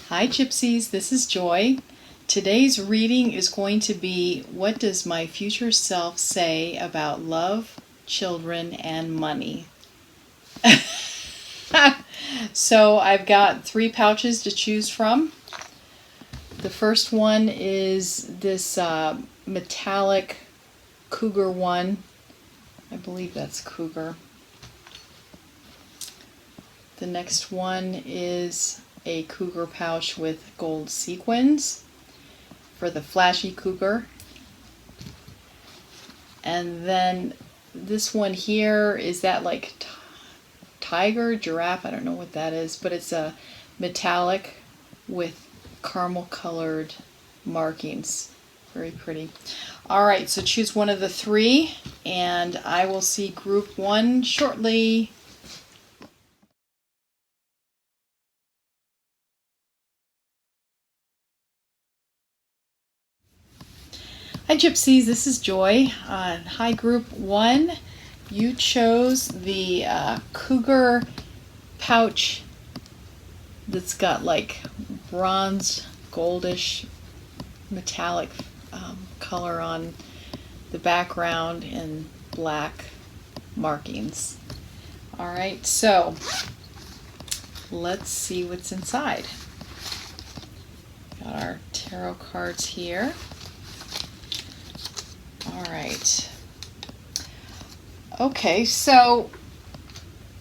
Hi Gypsies, this is Joy. Today's reading is going to be What Does My Future Self Say About Love, Children, and Money? So I've got 3 pouches to choose from. The first one is this metallic cougar one. I believe that's cougar. The next one is a cougar pouch with gold sequins for the flashy cougar. And then this one here, is that like tiger, giraffe? I don't know what that is, but it's a metallic with caramel colored markings. Very pretty. Alright, so choose one of the 3 and I will see group 1 shortly. Hi Gypsies, this is Joy. Hi Group 1. You chose the cougar pouch that's got like bronze, goldish, metallic color on the background and black markings. Alright, so let's see what's inside. Got our tarot cards here. Alright. Okay, so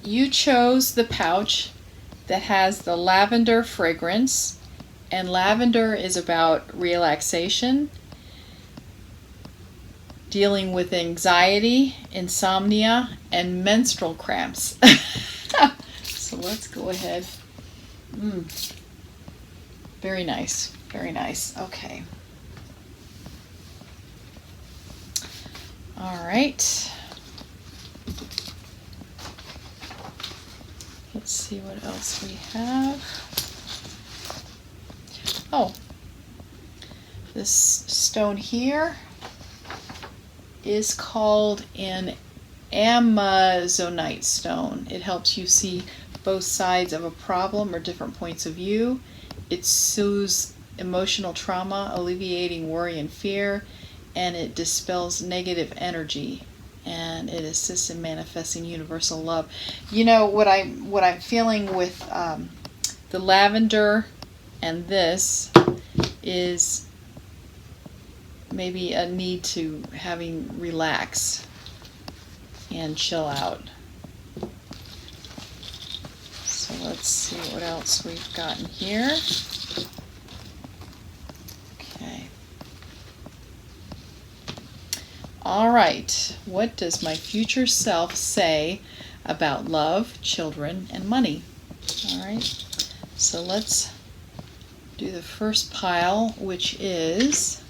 you chose the pouch that has the lavender fragrance, and lavender is about relaxation, dealing with anxiety, insomnia, and menstrual cramps. So let's go ahead. Very nice, very nice. Okay. All right. Let's see what else we have. Oh, this stone here is called an Amazonite stone. It helps you see both sides of a problem or different points of view. It soothes emotional trauma, alleviating worry and fear, and it dispels negative energy, and it assists in manifesting universal love. You know what I'm feeling with the lavender and this is maybe a need to relax and chill out. So let's see what else we've gotten here. Okay. All right, what does my future self say about love, children, and money? All right, so let's do the first pile, which is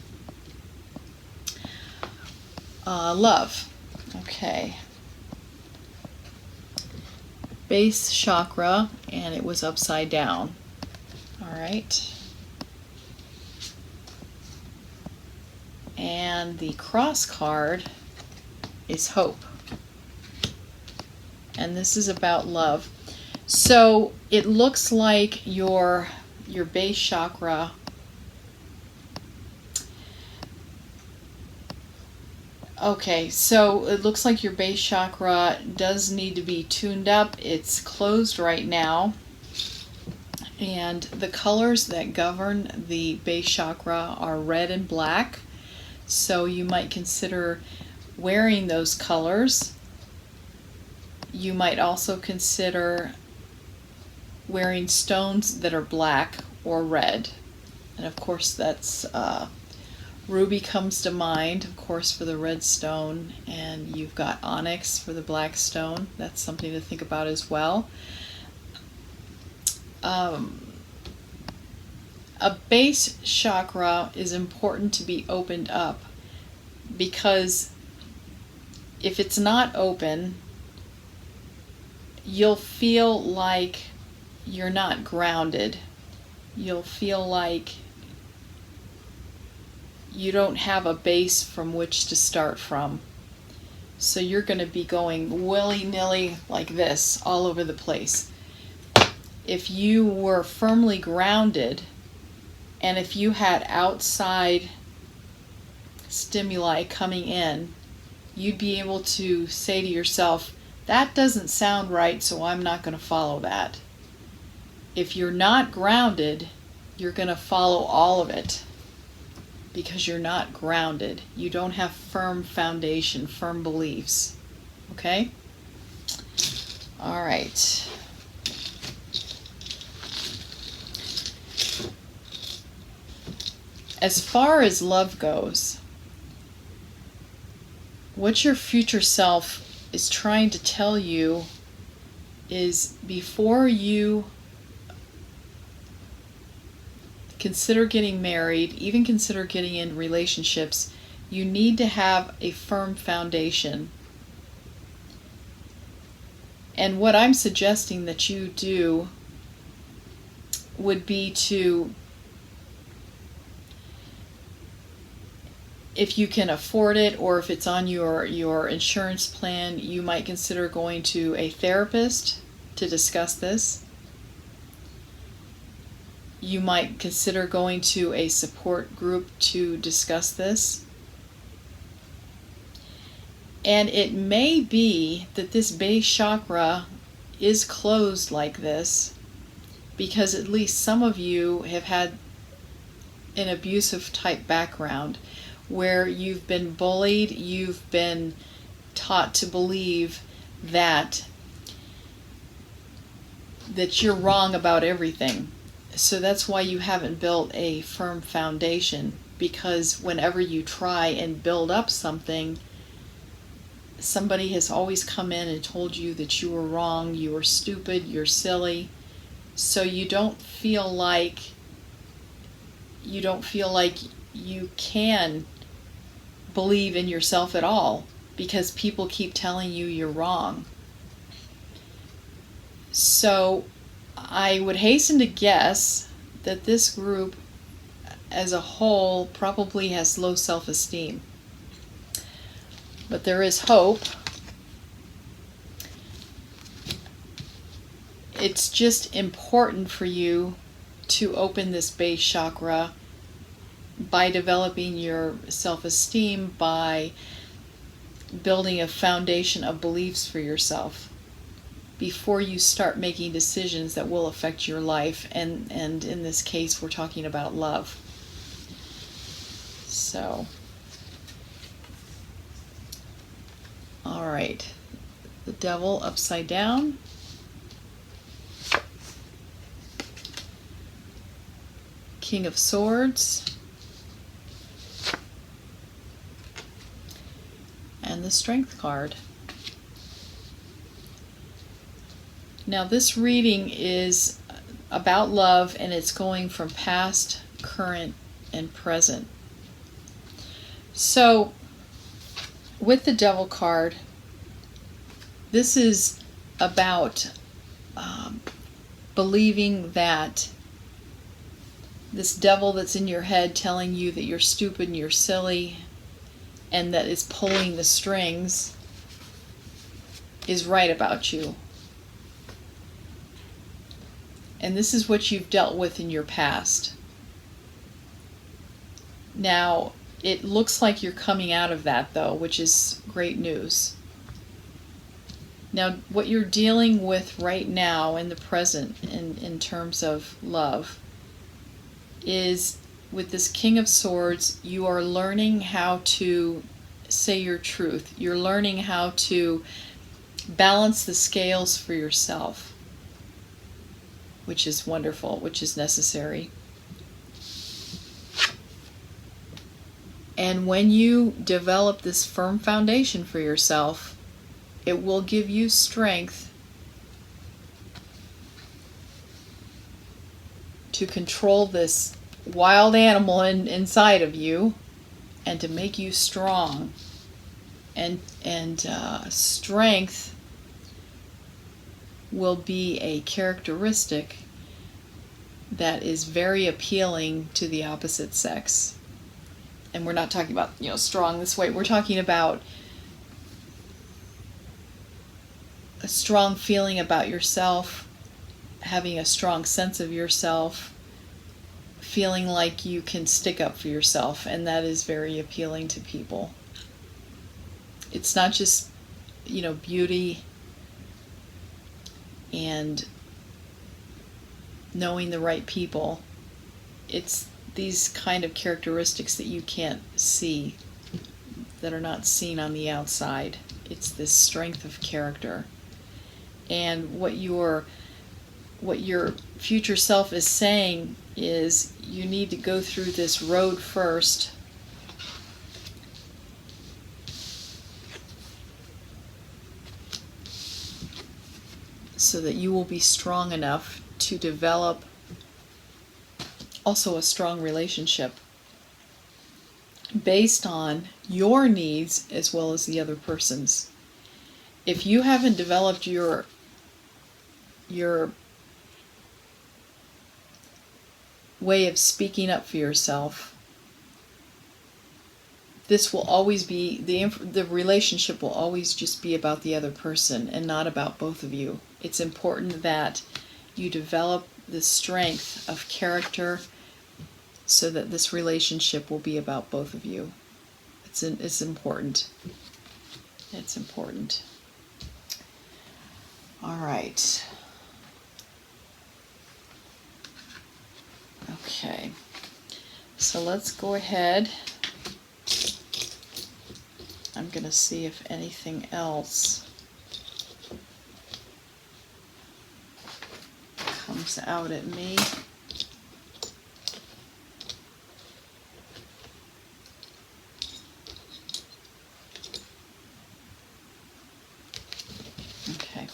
love. Okay. Base chakra, and it was upside down. All right. And the cross card is hope. And this is about love. So it looks like your base chakra okay, so it looks like your base chakra does need to be tuned up. It's closed right now. And the colors that govern the base chakra are red and black. So you might consider wearing those colors. You might also consider wearing stones that are black or red. And of course that's ruby comes to mind, of course, for the red stone, and you've got onyx for the black stone. That's something to think about as well. A base chakra is important to be opened up, because if it's not open, you'll feel like you're not grounded. You'll feel like you don't have a base from which to start from. So you're going to be going willy-nilly like this all over the place. if you were firmly grounded and if you had outside stimuli coming in, you'd be able to say to yourself, that doesn't sound right, so I'm not going to follow that. If you're not grounded, you're going to follow all of it because you're not grounded. You don't have firm foundation, firm beliefs. Okay? All right. As far as love goes, what your future self is trying to tell you is before you consider getting married, even consider getting in relationships, you need to have a firm foundation. And what I'm suggesting that you do would be to, if you can afford it or if it's on your insurance plan, you might consider going to a therapist to discuss this. You might consider going to a support group to discuss this. And it may be that this base chakra is closed like this because at least some of you have had an abusive type background where you've been bullied, you've been taught to believe that you're wrong about everything. So that's why you haven't built a firm foundation, because whenever you try and build up something, somebody has always come in and told you that you were wrong, you were stupid, you're silly. So you don't feel like you can believe in yourself at all because people keep telling you you're wrong. So I would hasten to guess that this group as a whole probably has low self-esteem. But there is hope. It's just important for you to open this base chakra by developing your self-esteem, by building a foundation of beliefs for yourself before you start making decisions that will affect your life, and in this case we're talking about love. So, all right, the devil upside down, King of Swords, and the Strength card. Now this reading is about love, and it's going from past, current, and present. So with the Devil card, this is about believing that this devil that's in your head telling you that you're stupid and you're silly and that is pulling the strings is right about you. And this is what you've dealt with in your past. Now, it looks like you're coming out of that, though, which is great news. Now, what you're dealing with right now in the present, in terms of love, is with this King of Swords, you are learning how to say your truth. You're learning how to balance the scales for yourself, which is wonderful, which is necessary. And when you develop this firm foundation for yourself, it will give you strength to control this wild animal inside of you and to make you strong. And strength will be a characteristic that is very appealing to the opposite sex. And we're not talking about, strong this way. We're talking about a strong feeling about yourself, having a strong sense of yourself, feeling like you can stick up for yourself, and that is very appealing to people. It's not just, beauty and knowing the right people. It's these kind of characteristics that you can't see, that are not seen on the outside. It's this strength of character. And what your future self is saying is, you need to go through this road first so that you will be strong enough to develop also a strong relationship based on your needs as well as the other person's. If you haven't developed your way of speaking up for yourself, this will always be, the relationship will always just be about the other person and not about both of you. It's important that you develop the strength of character so that this relationship will be about both of you. It's important. It's important. All right. Okay. So let's go ahead. I'm going to see if anything else comes out at me. Okay.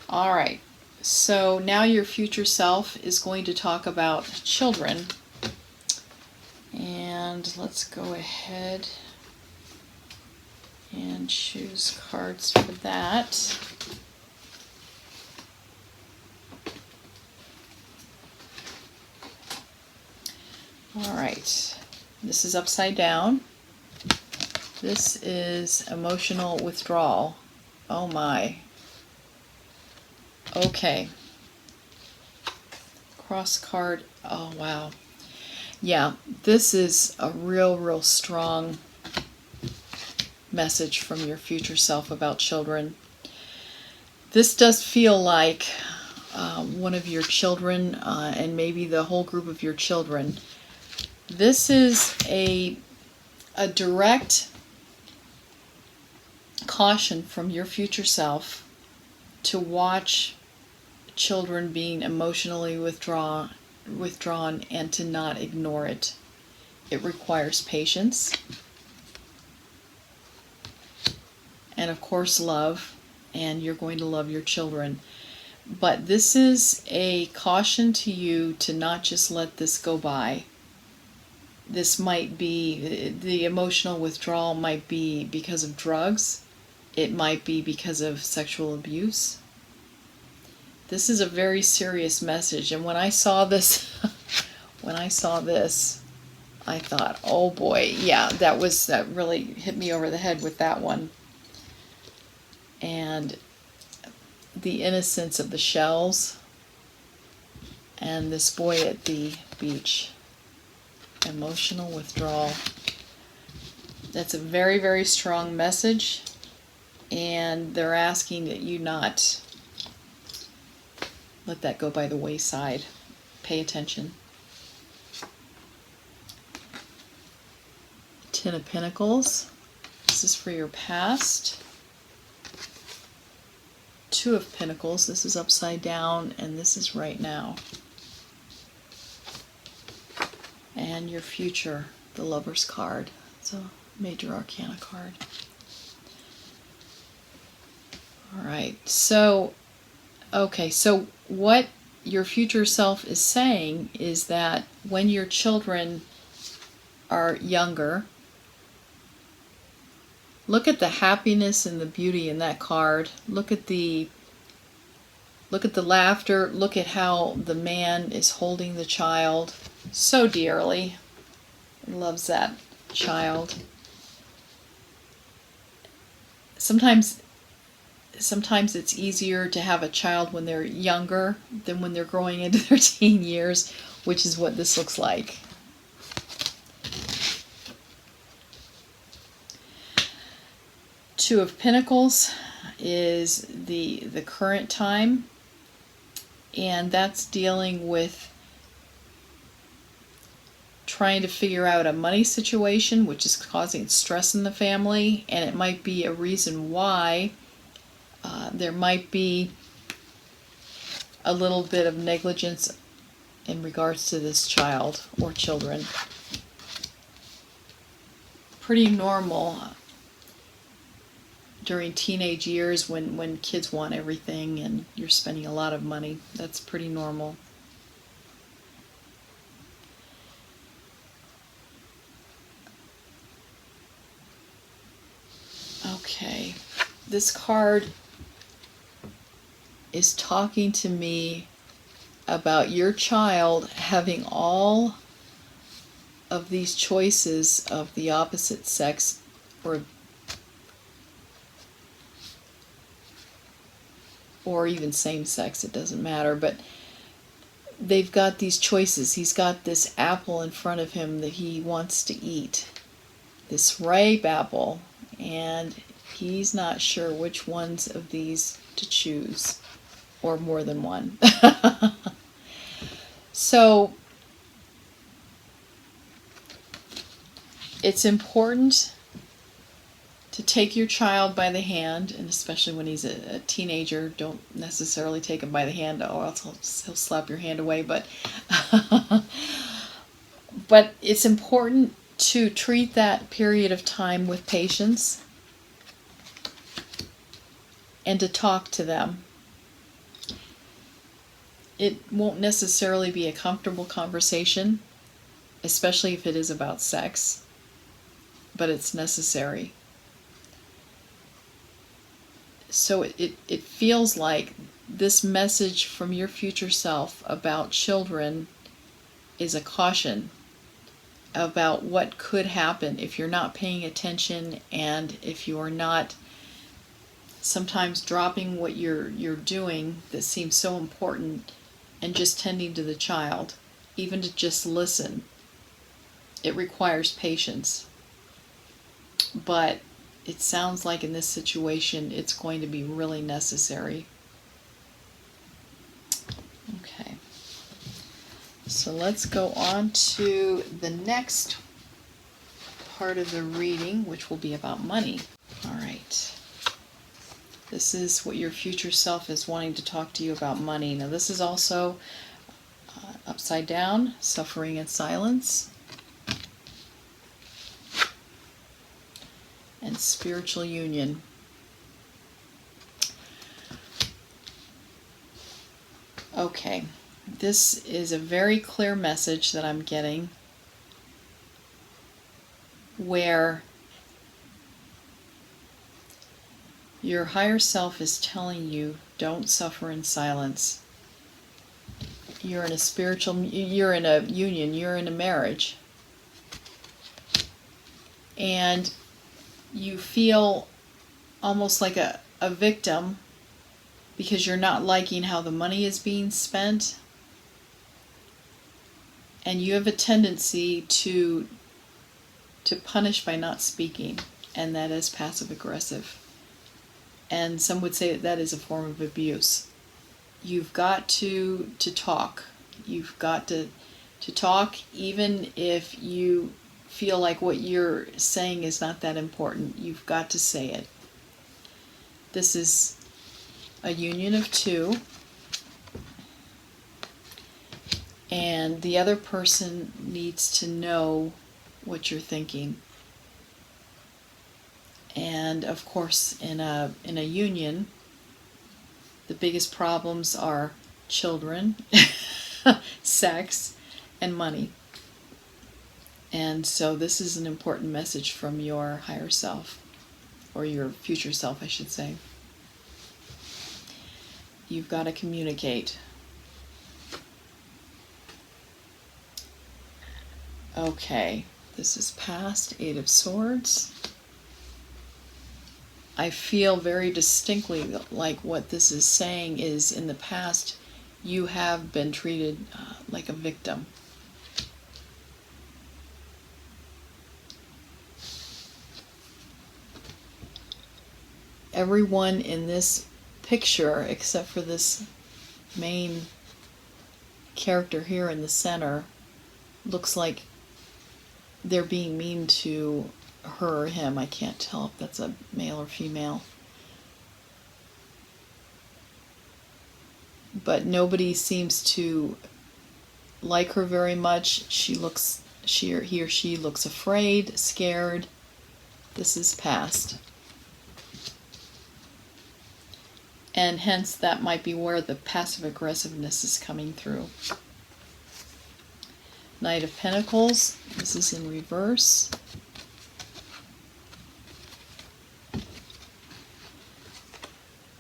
All right. So now your future self is going to talk about children. And let's go ahead and choose cards for that. All right. This is upside down. This is emotional withdrawal. Oh my. Okay. Cross card. Oh wow. Yeah, this is a real strong message from your future self about children. This does feel like one of your children, and maybe the whole group of your children. This is a direct caution from your future self to watch children being emotionally withdrawn and to not ignore it. It requires patience and of course love, and you're going to love your children. But this is a caution to you to not just let this go by. This might be, the emotional withdrawal might be because of drugs. It might be because of sexual abuse. This is a very serious message, and when I saw this, I thought, oh boy, yeah, that really hit me over the head with that one. And the innocence of the shells, and this boy at the beach. Emotional withdrawal. That's a very strong message, and they're asking that you not let that go by the wayside. Pay attention. Ten of Pentacles. This is for your past. Two of Pentacles. This is upside down, and this is right now. And your future, the Lover's card. It's a major arcana card. All right. So, okay. So what your future self is saying is that when your children are younger, look at the happiness and the beauty in that card. Look at the laughter. Look at how the man is holding the child so dearly. He loves that child. sometimes it's easier to have a child when they're younger than when they're growing into their teen years, which is what this looks like. Two of Pentacles is the current time, and that's dealing with trying to figure out a money situation, which is causing stress in the family, and it might be a reason why there might be a little bit of negligence in regards to this child or children. Pretty normal during teenage years when kids want everything and you're spending a lot of money. That's pretty normal. Okay, this card is talking to me about your child having all of these choices of the opposite sex, or even same sex, it doesn't matter, but they've got these choices. He's got this apple in front of him that he wants to eat, this ripe apple, and he's not sure which ones of these to choose, or more than one. So it's important to take your child by the hand, and especially when he's a teenager, don't necessarily take him by the hand, or else he'll slap your hand away, but but it's important to treat that period of time with patience and to talk to them. It won't necessarily be a comfortable conversation, especially if it is about sex, but it's necessary. So it feels like this message from your future self about children is a caution about what could happen if you're not paying attention, and if you're not sometimes dropping what you're doing that seems so important and just tending to the child, even to just listen. It requires patience. But it sounds like in this situation it's going to be really necessary. Okay. So let's go on to the next part of the reading, which will be about money. All right. This is what your future self is wanting to talk to you about money. Now this is also upside down, suffering in silence, and spiritual union. Okay, this is a very clear message that I'm getting, where your higher self is telling you, don't suffer in silence. You're in a union, you're in a marriage. And you feel almost like a victim because you're not liking how the money is being spent. And you have a tendency to punish by not speaking, and that is passive aggressive. And some would say that is a form of abuse. You've got to talk. You've got to talk, even if you feel like what you're saying is not that important. You've got to say it. This is a union of two, and the other person needs to know what you're thinking. And of course, in a union, the biggest problems are children, sex, and money. And so this is an important message from your higher self, or your future self, I should say. You've got to communicate. Okay, this is past 8 of Swords. I feel very distinctly like what this is saying is in the past you have been treated like a victim. Everyone in this picture, except for this main character here in the center, looks like they're being mean to her or him. I can't tell if that's a male or female. But nobody seems to like her very much. He or she looks afraid, scared. This is past. And hence that might be where the passive aggressiveness is coming through. Knight of Pentacles, this is in reverse.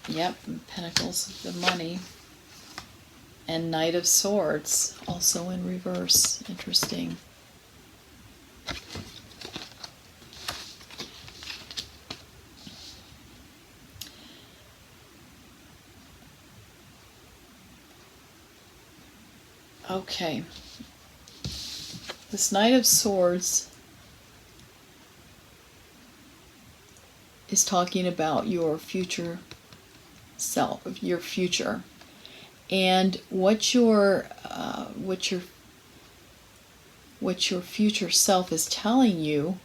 Yep, Pentacles, the money. And Knight of Swords, also in reverse. Interesting. Okay. This Knight of Swords is talking about your future self, your future, and what your future self is telling you,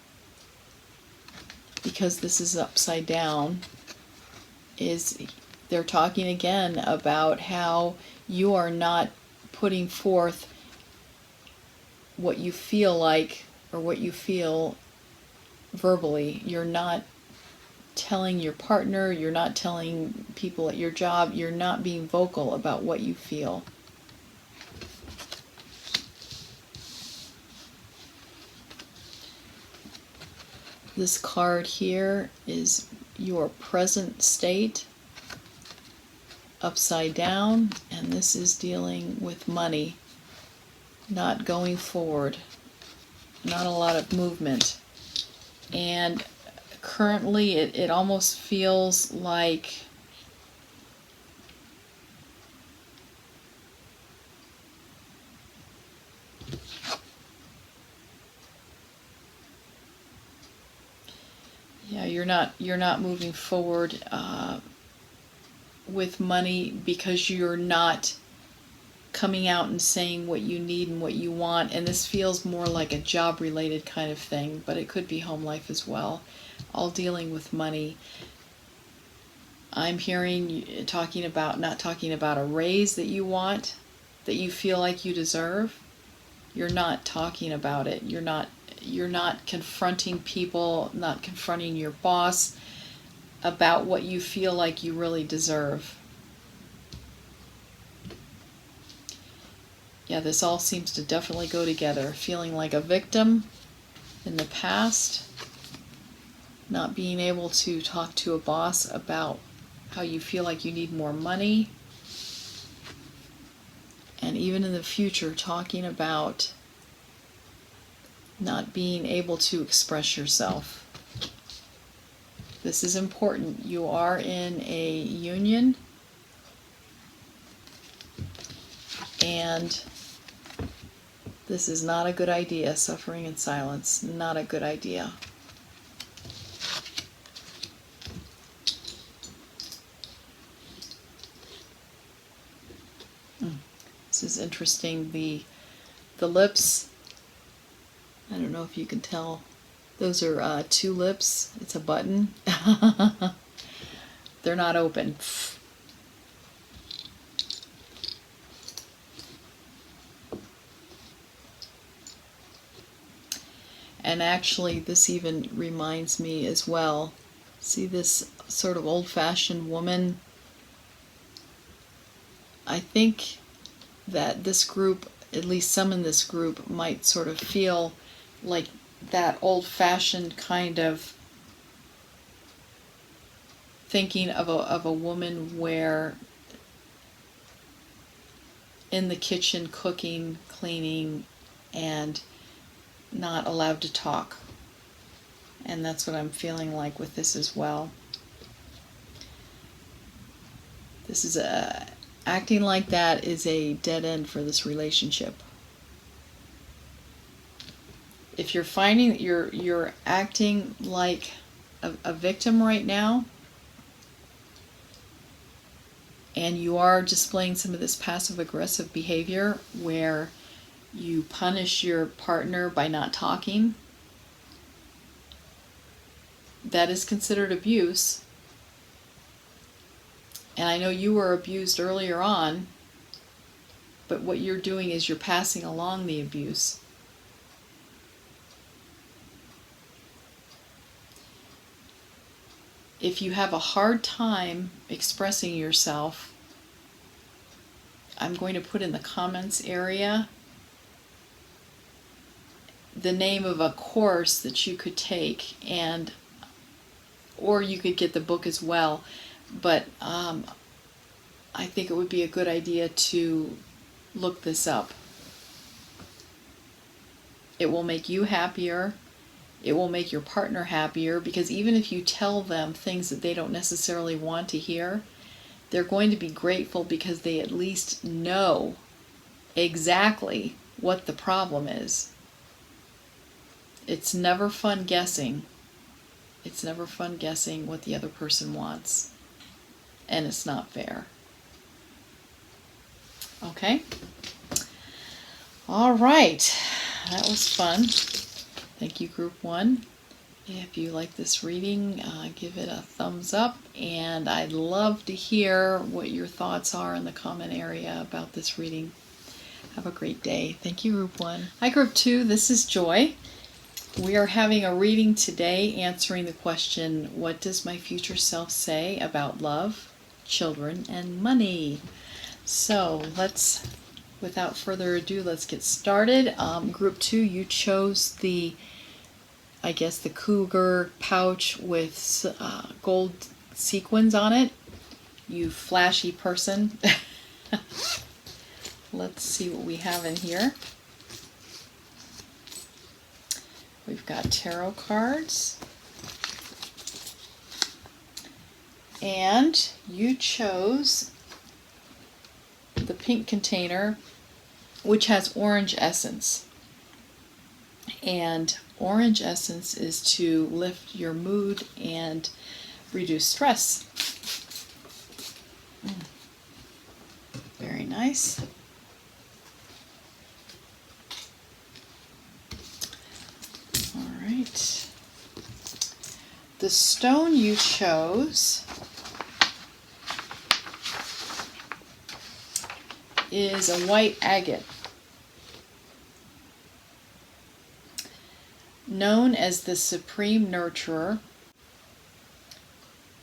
because this is upside down, is they're talking again about how you are not putting forth what you feel like or what you feel verbally. You're not telling your partner, you're not telling people at your job, you're not being vocal about what you feel. This card here is your present state upside down, and this is dealing with money, not going forward, not a lot of movement. And currently it almost feels like you're not moving forward with money because you're not coming out and saying what you need and what you want. And this feels more like a job related kind of thing, but it could be home life as well, all dealing with money. I'm hearing you not talking about a raise that you want, that you feel like you deserve. You're not talking about it. You're not confronting people, not confronting your boss about what you feel like you really deserve. Yeah, this all seems to definitely go together. Feeling like a victim in the past, not being able to talk to a boss about how you feel like you need more money, and even in the future talking about not being able to express yourself. This is important. You are in a union, and this is not a good idea. Suffering in silence, not a good idea. This is interesting. The lips, I don't know if you can tell, those are two lips. It's a button. They're not open. And actually this even reminds me as well, see this sort of old-fashioned woman? I think that this group, at least some in this group, might sort of feel like that old-fashioned kind of thinking of a woman where in the kitchen cooking, cleaning, and not allowed to talk. And that's what I'm feeling like with this as well. This is acting like that is a dead end for this relationship. If you're finding that you're acting like a victim right now, and you are displaying some of this passive-aggressive behavior where you punish your partner by not talking, that is considered abuse. And I know you were abused earlier on, but what you're doing is you're passing along the abuse. If you have a hard time expressing yourself, I'm going to put in the comments area the name of a course that you could take, and or you could get the book as well. But I think it would be a good idea to look this up. It will make you happier. It will make your partner happier, because even if you tell them things that they don't necessarily want to hear, they're going to be grateful because they at least know exactly what the problem is. It's never fun guessing. It's never fun guessing what the other person wants. And it's not fair. Okay? All right. That was fun. Thank you, Group 1. If you like this reading, give it a thumbs up, and I'd love to hear what your thoughts are in the comment area about this reading. Have a great day. Thank you, Group 1. Hi, Group 2. This is Joy. We are having a reading today answering the question, what does my future self say about love, children, and money? So without further ado, let's get started. Group 2, you chose the cougar pouch with gold sequins on it. You flashy person. Let's see what we have in here. We've got tarot cards. And you chose the pink container, which has orange essence. And orange essence is to lift your mood and reduce stress. Very nice. All right. The stone you chose is a white agate. Known as the Supreme Nurturer,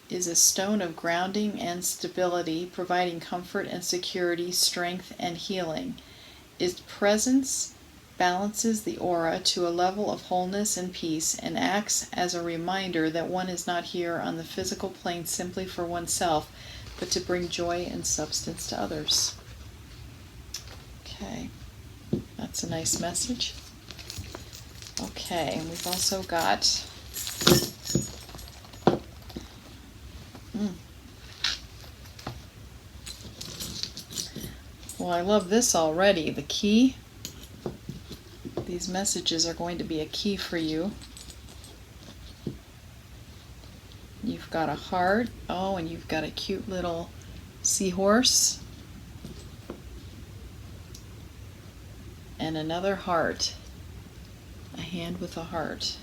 is a stone of grounding and stability, providing comfort and security, strength and healing. Its presence balances the aura to a level of wholeness and peace, and acts as a reminder that one is not here on the physical plane simply for oneself, but to bring joy and substance to others. Okay, that's a nice message. Okay, and we've also got well, I love this already. The key. These messages are going to be a key for you. You've got a heart. Oh, and you've got a cute little seahorse. And another heart. A hand with a heart.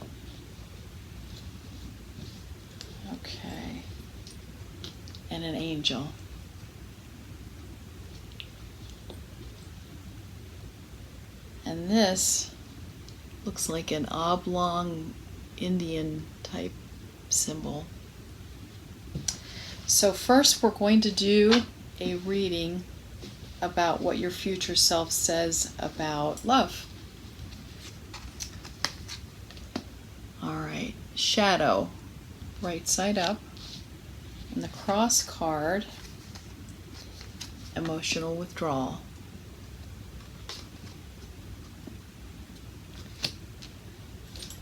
Okay. And an angel. And this looks like an oblong Indian type symbol. So first we're going to do a reading about what your future self says about love. All right, shadow, right side up, and the cross card, emotional withdrawal.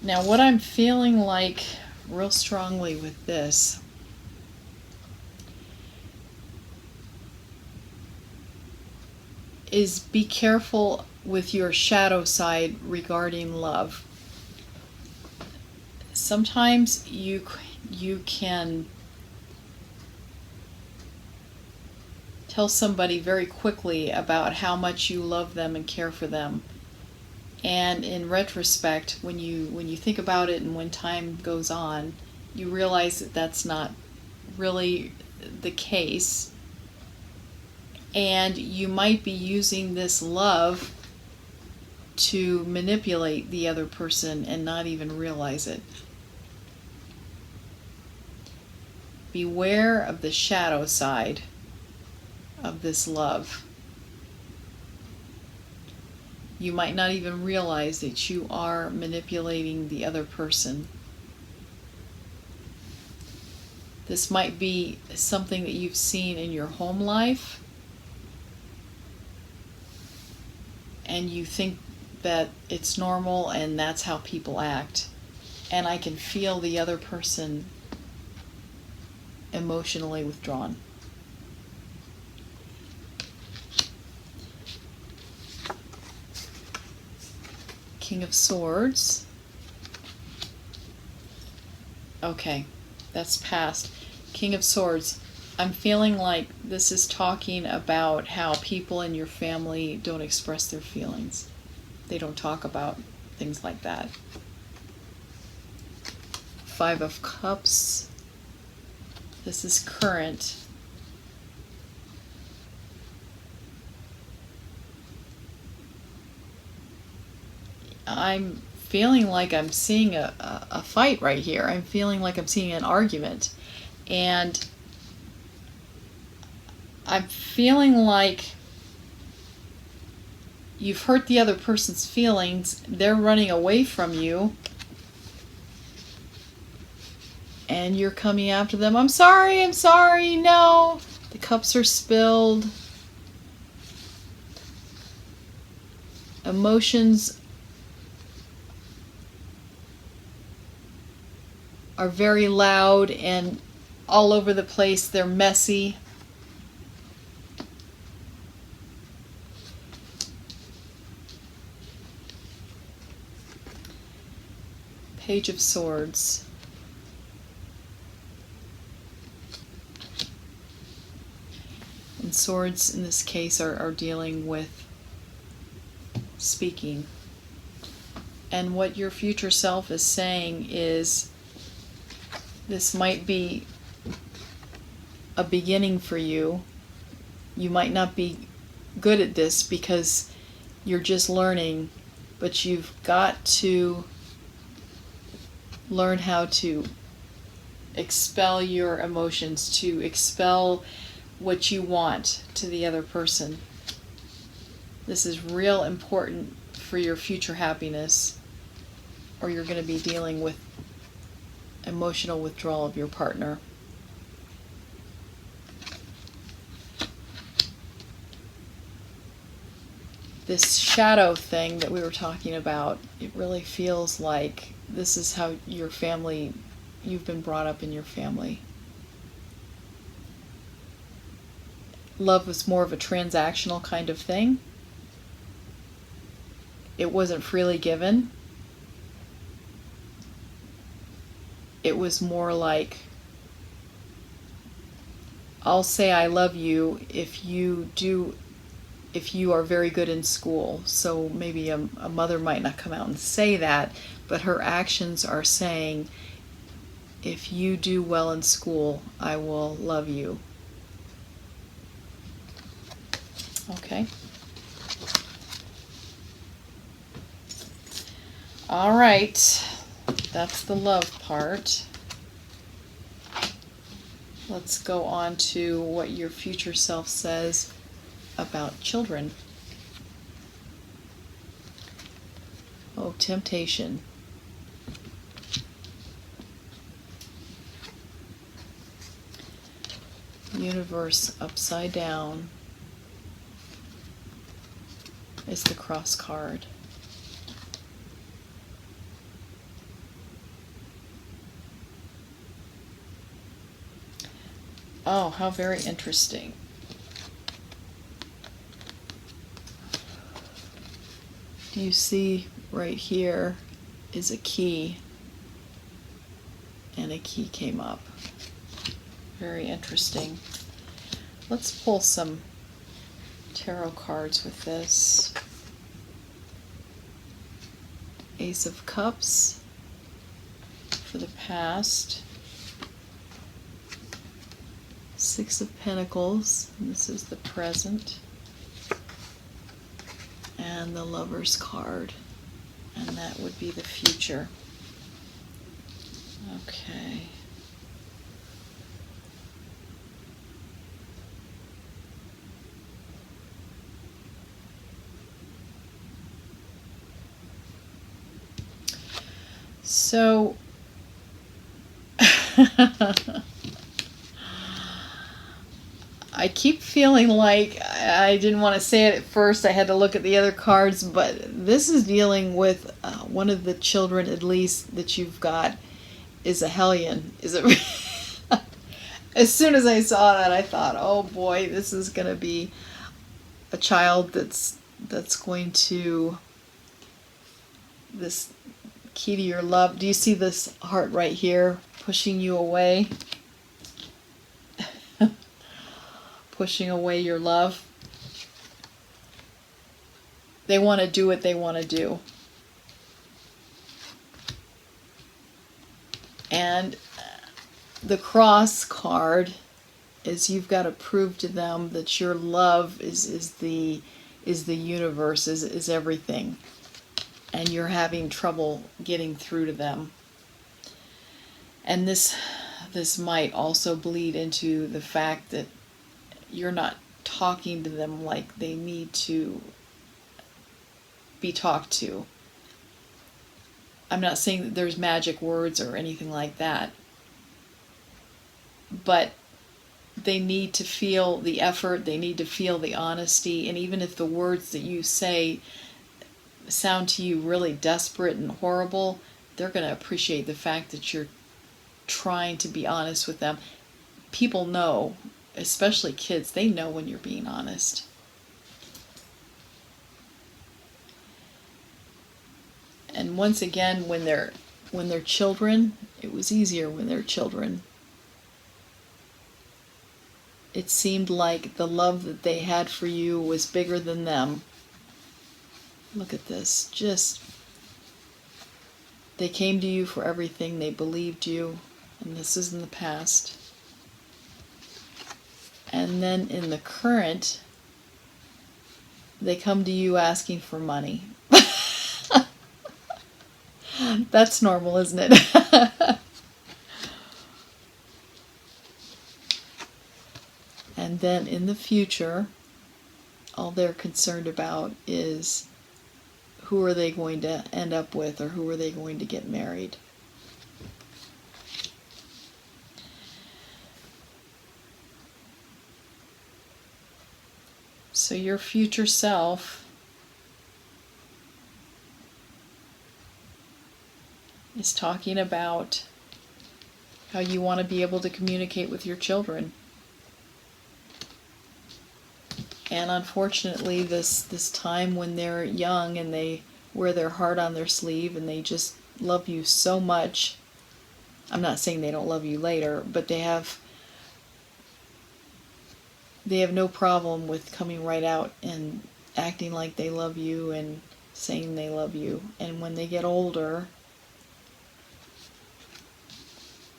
Now what I'm feeling like real strongly with this is be careful with your shadow side regarding love. Sometimes you can tell somebody very quickly about how much you love them and care for them. And in retrospect, when you think about it and when time goes on, you realize that that's not really the case. And you might be using this love to manipulate the other person and not even realize it. Beware of the shadow side of this love. You might not even realize that you are manipulating the other person. This might be something that you've seen in your home life, and you think that it's normal and that's how people act. And I can feel the other person emotionally withdrawn. King of Swords. Okay, that's past. King of Swords. I'm feeling like this is talking about how people in your family don't express their feelings. They don't talk about things like that. Five of Cups. This is current. I'm feeling like I'm seeing a fight right here. I'm feeling like I'm seeing an argument. And I'm feeling like you've hurt the other person's feelings. They're running away from you. And you're coming after them. I'm sorry, no. The cups are spilled. Emotions are very loud and all over the place. They're messy. Page of Swords. And swords in this case are dealing with speaking. And what your future self is saying is, this might be a beginning for you. You might not be good at this because you're just learning, but you've got to learn how to expel your emotions, to expel what you want to the other person. This is real important for your future happiness, or you're going to be dealing with emotional withdrawal of your partner. This shadow thing that we were talking about, it really feels like this is how your family, you've been brought up in your family. Love was more of a transactional kind of thing. It wasn't freely given. It was more like, I'll say I love you if you are very good in school. So maybe a mother might not come out and say that, but her actions are saying, if you do well in school, I will love you. Okay. All right. That's the love part. Let's go on to what your future self says about children. Oh, temptation. Universe upside down is the cross card. Oh, how very interesting. You see right here is a key, and a key came up. Very interesting. Let's pull some tarot cards with this. Ace of Cups for the past. Six of Pentacles, and this is the present. And the Lover's card, and that would be the future. Okay. So I keep feeling like I didn't want to say it at first. I had to look at the other cards, but this is dealing with one of the children, at least, that you've got is a hellion. Is it? As soon as I saw that, I thought, oh boy, this is going to be a child that's going to, this key to your love. Do you see this heart right here pushing you away? Pushing away your love. They want to do what they want to do. And the cross card is you've got to prove to them that your love is the universe, is everything. And you're having trouble getting through to them. And this might also bleed into the fact that you're not talking to them like they need to be talked to. I'm not saying that there's magic words or anything like that, but they need to feel the effort, they need to feel the honesty, and even if the words that you say sound to you really desperate and horrible, they're going to appreciate the fact that you're trying to be honest with them. People know, especially kids, they know when you're being honest. And once again, when they're children, it was easier when they're children. It seemed like the love that they had for you was bigger than them. Look at this. Just, they came to you for everything. They believed you. And this is in the past. And then in the current, they come to you asking for money. That's normal, isn't it? And then in the future, all they're concerned about is who are they going to end up with, or who are they going to get married. So your future self is talking about how you want to be able to communicate with your children. And unfortunately, this time when they're young and they wear their heart on their sleeve and they just love you so much, I'm not saying they don't love you later, but they have no problem with coming right out and acting like they love you and saying they love you. And when they get older,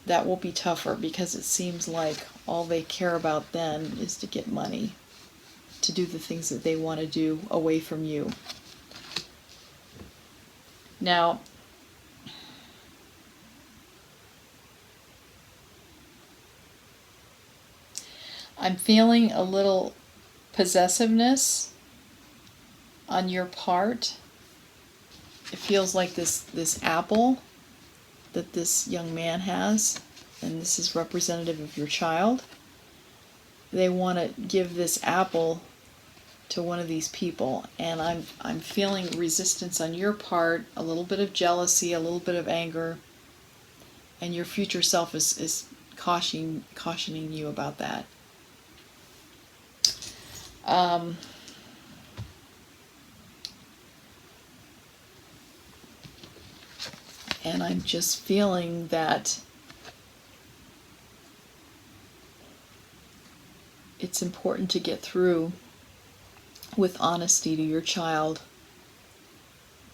that will be tougher, because it seems like all they care about then is to get money, to do the things that they want to do away from you. Now, I'm feeling a little possessiveness on your part. It feels like this apple that this young man has, and this is representative of your child. They want to give this apple to one of these people, and I'm feeling resistance on your part, a little bit of jealousy, a little bit of anger, and your future self is cautioning you about that. And I'm just feeling that it's important to get through with honesty to your child,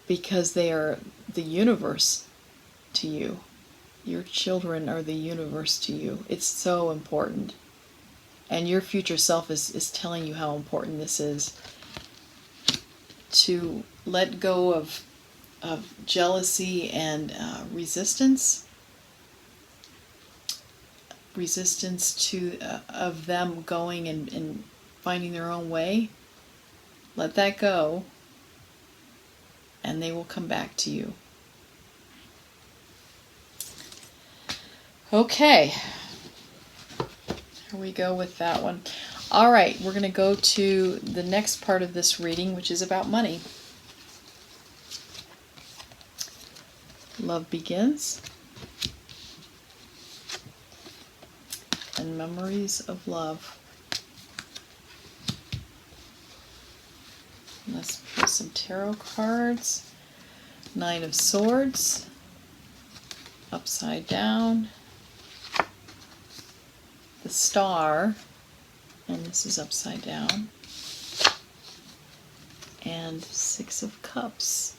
because they are the universe to you. Your children are the universe to you. It's so important. And your future self is telling you how important this is. To let go of jealousy and resistance to of them going and finding their own way. Let that go, and they will come back to you. Okay, here we go with that one. All right, we're going to go to the next part of this reading, which is about money. Love begins. And memories of love. Let's pull some tarot cards. 9 of Swords. Upside down. The Star. And this is upside down. And 6 of Cups.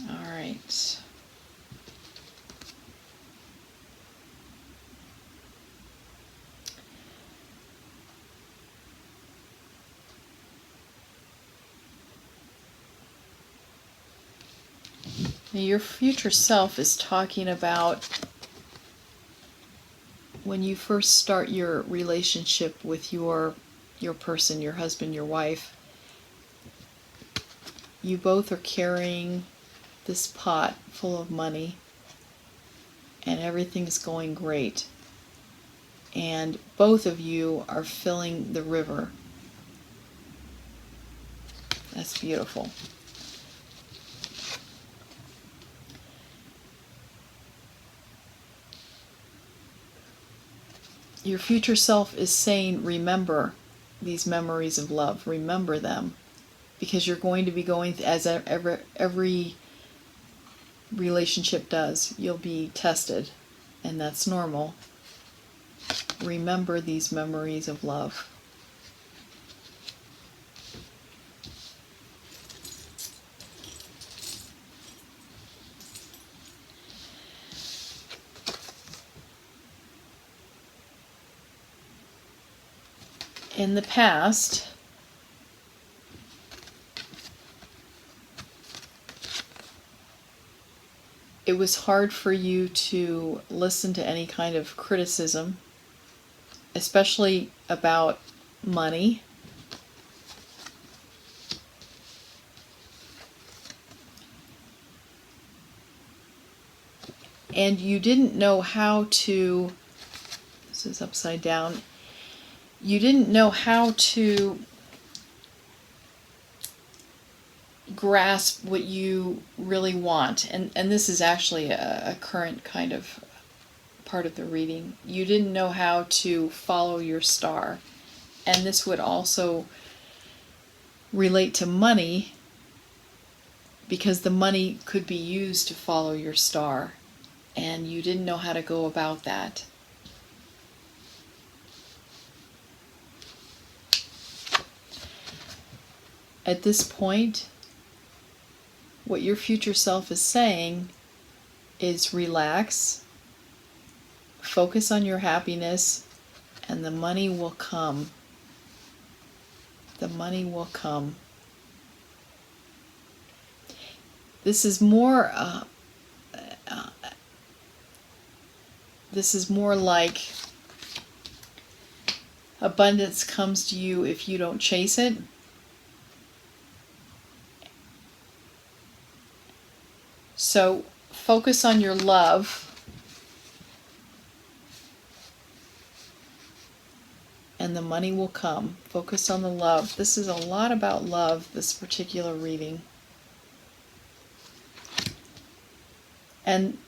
All right. Now, your future self is talking about when you first start your relationship with your person, your husband, your wife. You both are carrying this pot full of money, and everything's going great. And both of you are filling the river. That's beautiful. Your future self is saying, remember these memories of love. Remember them. Because you're going to be going, as every relationship does, you'll be tested. And that's normal. Remember these memories of love. In the past, it was hard for you to listen to any kind of criticism, especially about money. And you didn't know how to, this is upside down, you didn't know how to grasp what you really want. And this is actually a current kind of part of the reading. You didn't know how to follow your star. And this would also relate to money, because the money could be used to follow your star. And you didn't know how to go about that. At this point, what your future self is saying is relax, focus on your happiness, and the money will come. The money will come. This is more like abundance comes to you if you don't chase it. So focus on your love, and the money will come. Focus on the love. This is a lot about love, this particular reading. And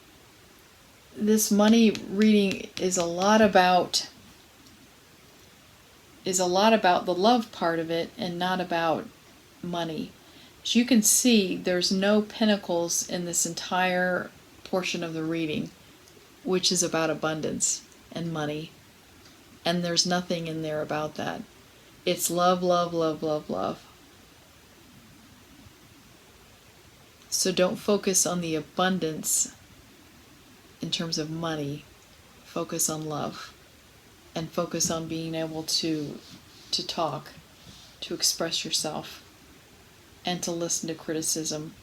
this money reading is a lot about the love part of it, and not about money. As you can see, there's no pentacles in this entire portion of the reading, which is about abundance and money. And there's nothing in there about that. It's love, love, love, love, love. So don't focus on the abundance in terms of money. Focus on love. And focus on being able to talk, to express yourself, and to listen to criticism.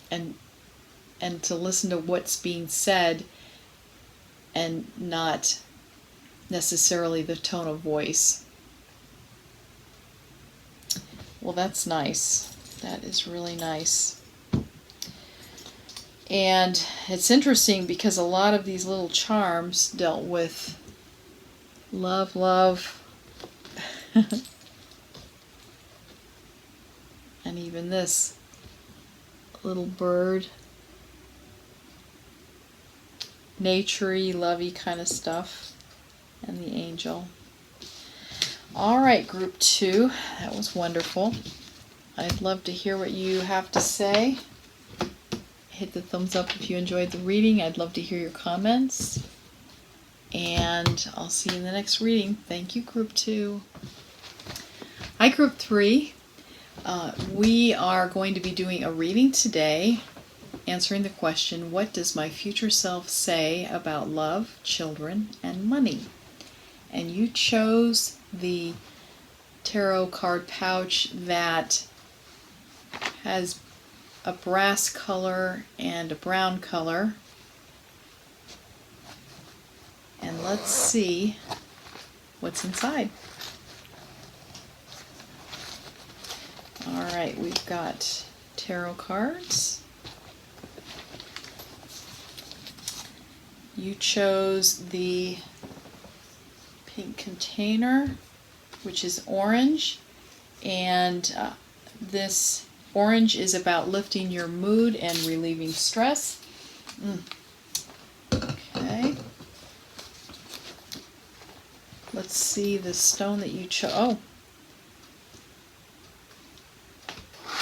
And to listen to what's being said and not necessarily the tone of voice. Well, that's nice. That is really nice. And it's interesting because a lot of these little charms dealt with love, love, and even this little bird, nature-y, lovey kind of stuff, and the angel. All right, group 2, that was wonderful. I'd love to hear what you have to say. Hit the thumbs up if you enjoyed the reading. I'd love to hear your comments. And I'll see you in the next reading. Thank you, group 2. Hi, group 3. We are going to be doing a reading today, answering the question, what does my future self say about love, children, and money? And you chose the tarot card pouch that has a brass color and a brown color. And let's see what's inside. Alright, we've got tarot cards. You chose the pink container, which is orange, and this orange is about lifting your mood and relieving stress. Okay. Let's see the stone that you chose. Oh,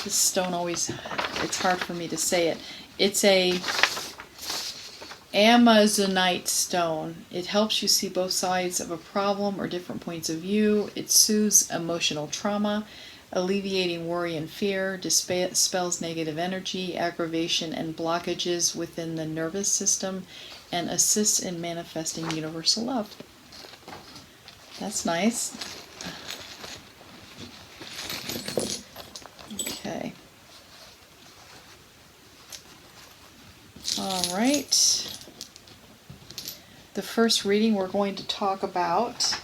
this stone always, it's hard for me to say it. It's a Amazonite stone. It helps you see both sides of a problem or different points of view. It soothes emotional trauma, alleviating worry and fear, dispels negative energy, aggravation, and blockages within the nervous system, and assists in manifesting universal love. That's nice. Okay. All right. The first reading we're going to talk about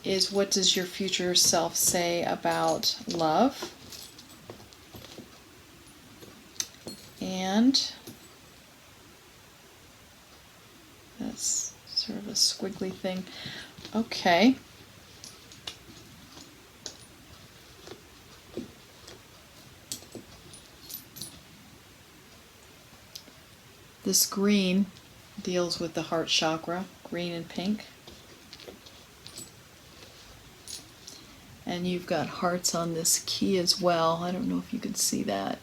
is, what does your future self say about love? And that's sort of a squiggly thing. Okay. This green deals with the heart chakra, green and pink. And you've got hearts on this key as well. I don't know if you can see that.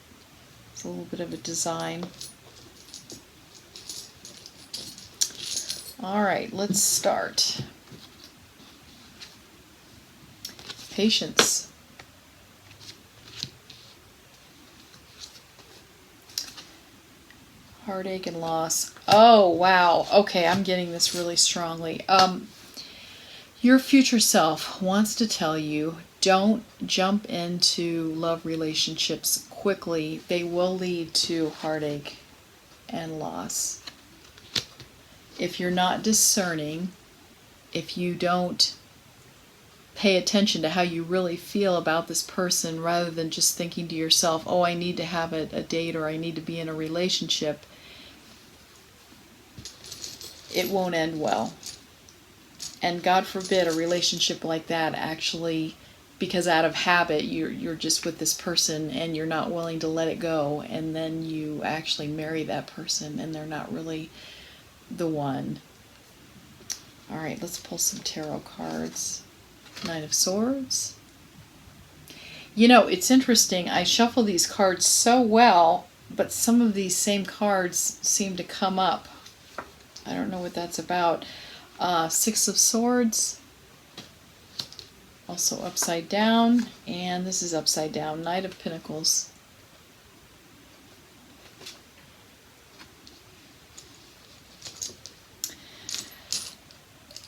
It's a little bit of a design. All right, let's start. Patience. Heartache and loss. Oh, wow. Okay, I'm getting this really strongly. Your future self wants to tell you, don't jump into love relationships quickly. They will lead to heartache and loss. If you're not discerning, if you don't pay attention to how you really feel about this person rather than just thinking to yourself, oh, I need to have a date or I need to be in a relationship, it won't end well. And God forbid a relationship like that actually, because out of habit you're just with this person and you're not willing to let it go, and then you actually marry that person and they're not really the one. All right, let's pull some tarot cards. Knight of Swords. You know, it's interesting. I shuffle these cards so well, but some of these same cards seem to come up. I don't know what that's about. Six of Swords, also upside down, and this is upside down. Knight of Pentacles.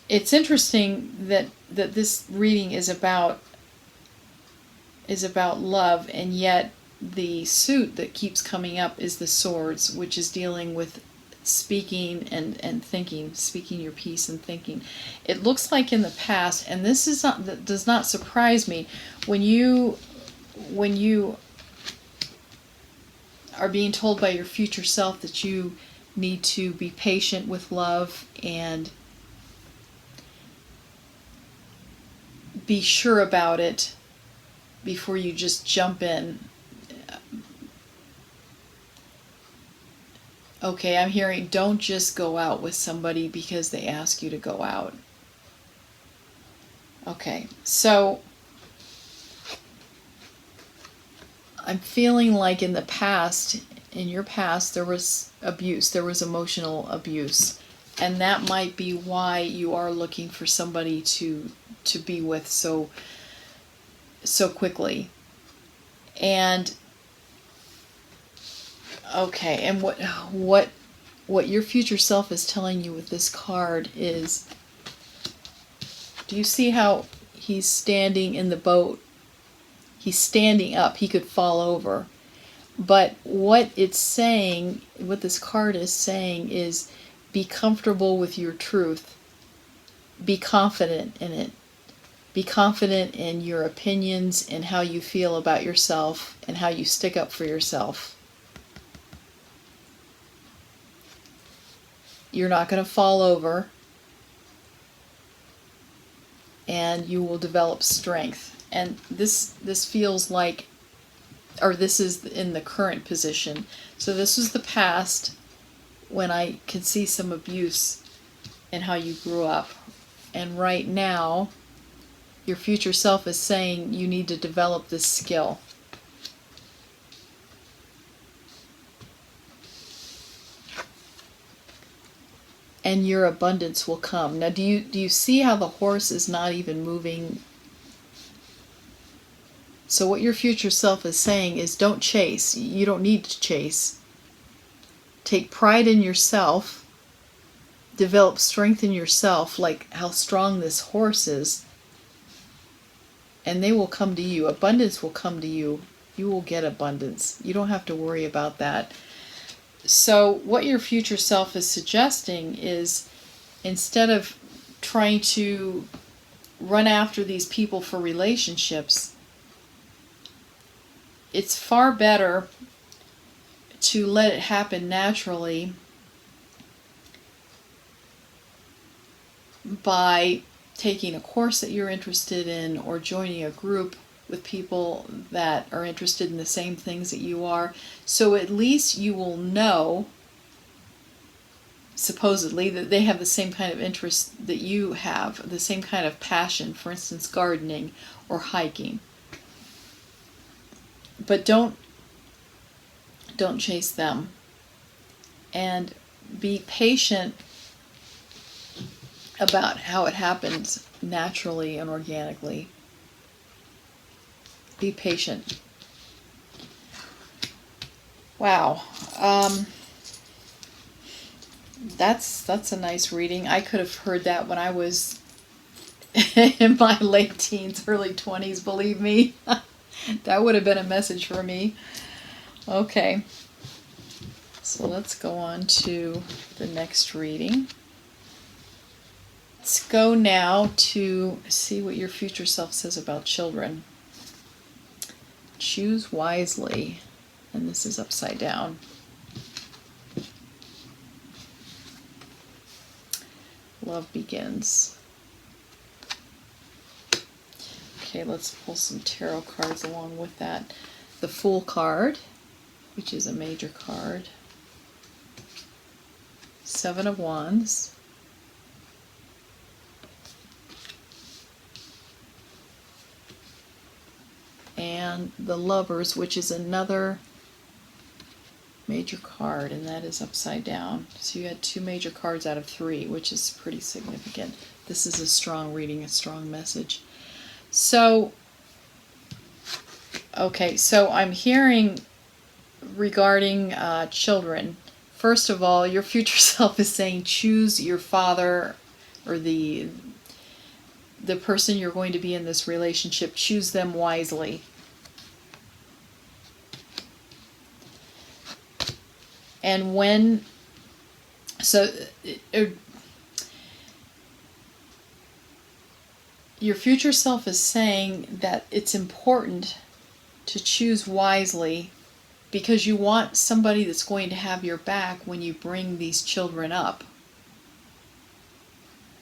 It's interesting that this reading is about love, and yet the suit that keeps coming up is the Swords, which is dealing with speaking and thinking, speaking your piece and thinking. It looks like in the past, and this is not, that does not surprise me, when you are being told by your future self that you need to be patient with love and be sure about it before you just jump in. Okay, I'm hearing don't just go out with somebody because they ask you to go out. Okay, so I'm feeling like in the past, in your past, there was abuse, there was emotional abuse. And that might be why you are looking for somebody to be with so quickly. And okay, and what your future self is telling you with this card is, do you see how he's standing in the boat? He's standing up. He could fall over. But what it's saying, what this card is saying is, be comfortable with your truth. Be confident in it. Be confident in your opinions and how you feel about yourself and how you stick up for yourself. You're not going to fall over, and you will develop strength. And this feels like, or this is in the current position. So this was the past, when I could see some abuse in how you grew up. And right now, your future self is saying you need to develop this skill. And your abundance will come. Now, do you see how the horse is not even moving? So what your future self is saying is, don't chase. You don't need to chase. Take pride in yourself. Develop strength in yourself, like how strong this horse is. And they will come to you. Abundance will come to you. You will get abundance. You don't have to worry about that. So what your future self is suggesting is, instead of trying to run after these people for relationships, it's far better to let it happen naturally by taking a course that you're interested in, or joining a group with people that are interested in the same things that you are. So at least you will know, supposedly, that they have the same kind of interest that you have, the same kind of passion, for instance, gardening or hiking. But don't chase them. And be patient about how it happens naturally and organically. Be patient. Wow. That's a nice reading. I could have heard that when I was in my late teens, early 20s, believe me. That would have been a message for me. Okay. So let's go on to the next reading. Let's go now to see what your future self says about children. Choose wisely. And this is upside down. Love begins. Okay, let's pull some tarot cards along with that. The Fool card, which is a major card. Seven of Wands. and the Lovers, which is another major card, and that is upside down. So you had 2 major cards out of 3, which is pretty significant. This is a strong reading, a strong message. So, okay, so I'm hearing regarding children. First of all, your future self is saying choose your father, or the person you're going to be in this relationship, choose them wisely. And when, so your future self is saying that it's important to choose wisely because you want somebody that's going to have your back when you bring these children up.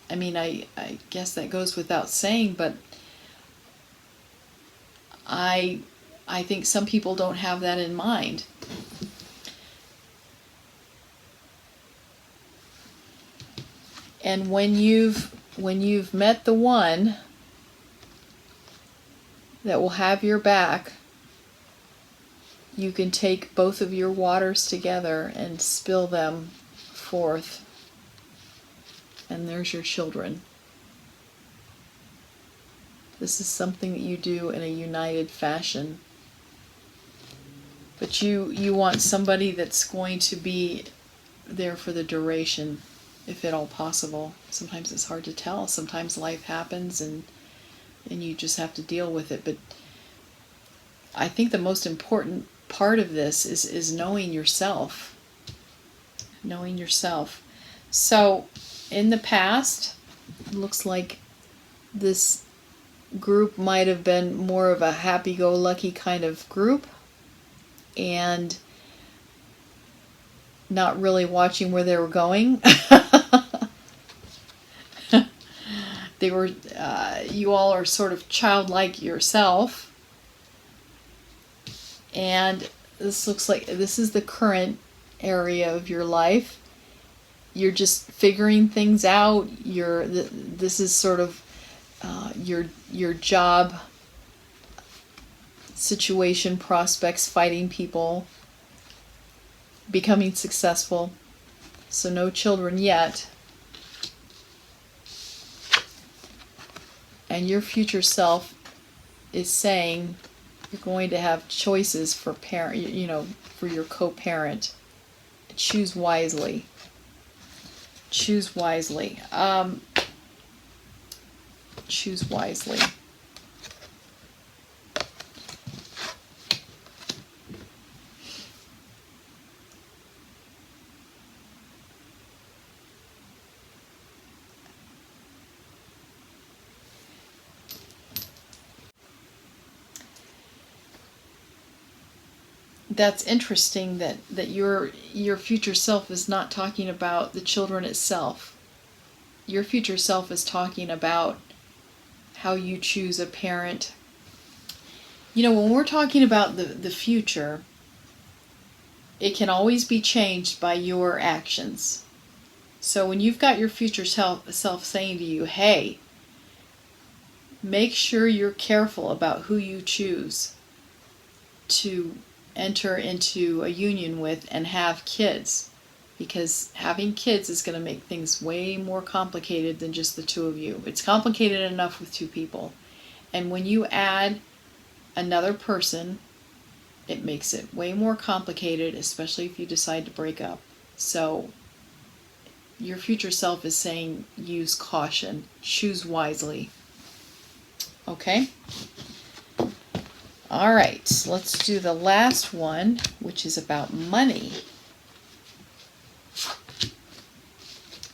I mean, I guess that goes without saying, but I think some people don't have that in mind. And when you've met the one that will have your back, you can take both of your waters together and spill them forth. And there's your children. This is something that you do in a united fashion. But you want somebody that's going to be there for the duration, if at all possible. Sometimes it's hard to tell. Sometimes life happens and you just have to deal with it. But I think the most important part of this is knowing yourself. Knowing yourself. So, in the past, it looks like this group might have been more of a happy-go-lucky kind of group and not really watching where they were going. They were, you all are sort of childlike yourself. And this looks like this is the current area of your life. You're just figuring things out. This is sort of your job situation, prospects, fighting people, becoming successful. So no children yet. And your future self is saying you're going to have choices for for your co-parent. Choose wisely. Choose wisely. Choose wisely. That's interesting that your future self is not talking about the children itself. Your future self is talking about how you choose a parent. You know, when we're talking about the future, it can always be changed by your actions. So when you've got your future self saying to you, hey, make sure you're careful about who you choose to enter into a union with and have kids, because having kids is going to make things way more complicated than just the 2 of you. It's complicated enough with 2 people, and when you add another person, it makes it way more complicated, especially if you decide to break up. So your future self is saying use caution, choose wisely. Okay? All right, let's do the last one, which is about money.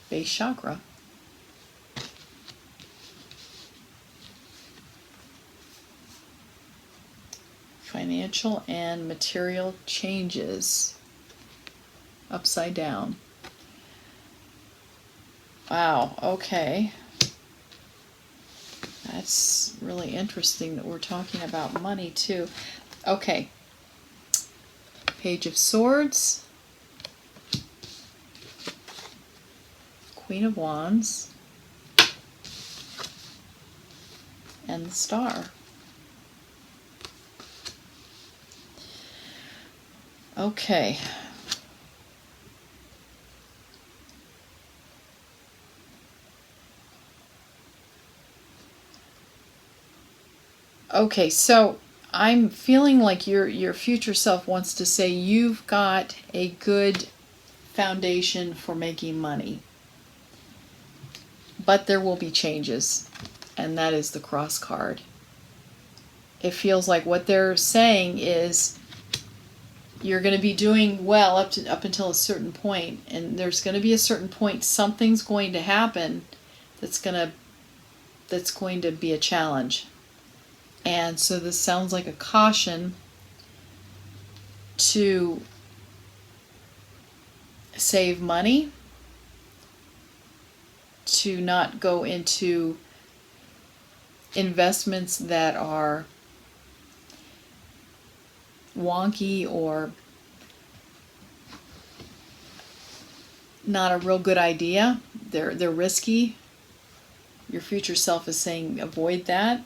Base chakra. Financial and material changes. Upside down. Wow, okay. That's really interesting that we're talking about money too. Okay. Page of Swords. Queen of Wands. And the Star. Okay. Okay, so I'm feeling like your future self wants to say you've got a good foundation for making money. But there will be changes, and that is the cross card. It feels like what they're saying is you're going to be doing well up until a certain point, and there's going to be a certain point something's going to happen that's going to be a challenge. And so this sounds like a caution to save money, to not go into investments that are wonky or not a real good idea. They're risky. Your future self is saying avoid that.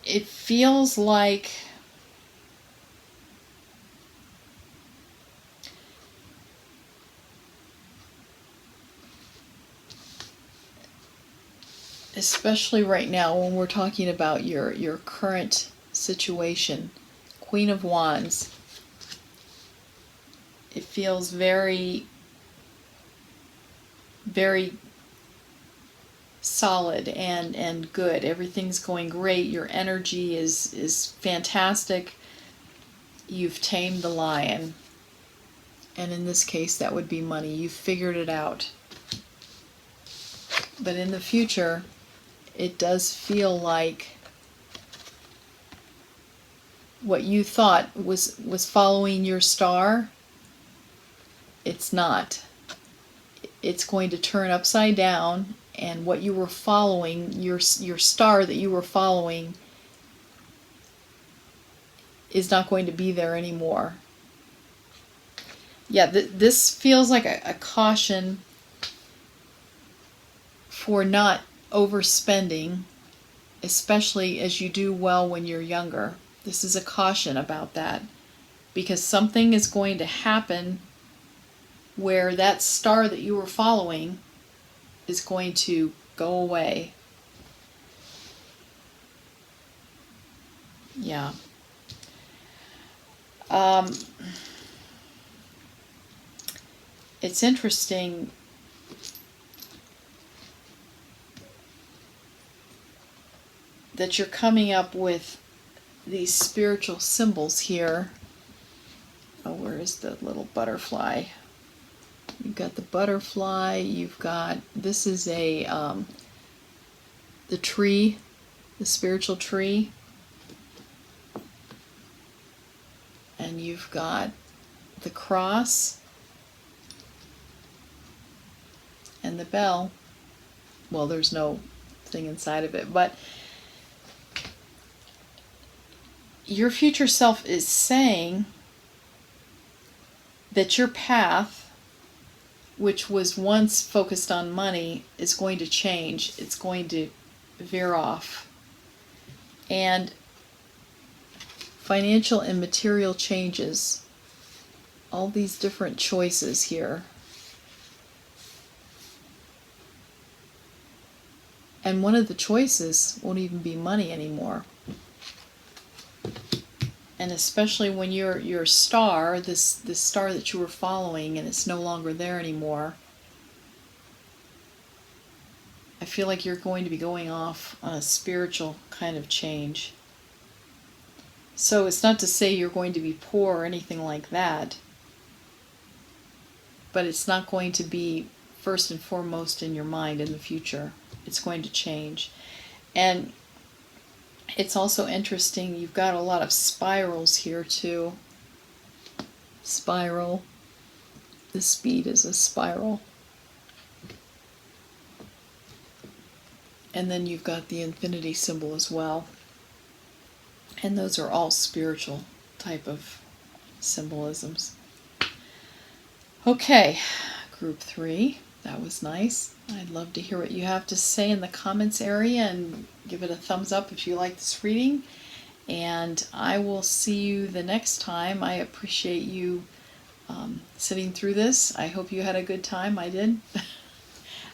It feels like especially right now when we're talking about your current situation, Queen of Wands, it feels very, very solid and good. Everything's going great. Your energy is fantastic. You've tamed the lion. And in this case, that would be money. You've figured it out. But in the future, it does feel like what you thought was following your star, it's not. It's going to turn upside down, and what you were following, your star that you were following, is not going to be there anymore. Yeah, this feels like a caution for not overspending, especially as you do well when you're younger. This is a caution about that, because something is going to happen where that star that you were following is going to go away. Yeah. It's interesting. That you're coming up with these spiritual symbols here. Oh, where is the little butterfly? You've got the butterfly. You've got, this is the tree, the spiritual tree. And you've got the cross and the bell. Well, there's no thing inside of it, but your future self is saying that your path, which was once focused on money, is going to change. It's going to veer off. And financial and material changes, all these different choices here. And one of the choices won't even be money anymore. And especially when your star, this star that you were following, and it's no longer there anymore, I feel like you're going to be going off on a spiritual kind of change. So it's not to say you're going to be poor or anything like that, but it's not going to be first and foremost in your mind in the future. It's going to change. And it's also interesting, you've got a lot of spirals here too. Spiral. The speed is a spiral. And then you've got the infinity symbol as well. And those are all spiritual type of symbolisms. Okay, group 3. That was nice. I'd love to hear what you have to say in the comments area, and give it a thumbs up if you like this reading. And I will see you the next time. I appreciate you sitting through this. I hope you had a good time. I did.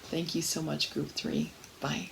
Thank you so much, Group 3. Bye.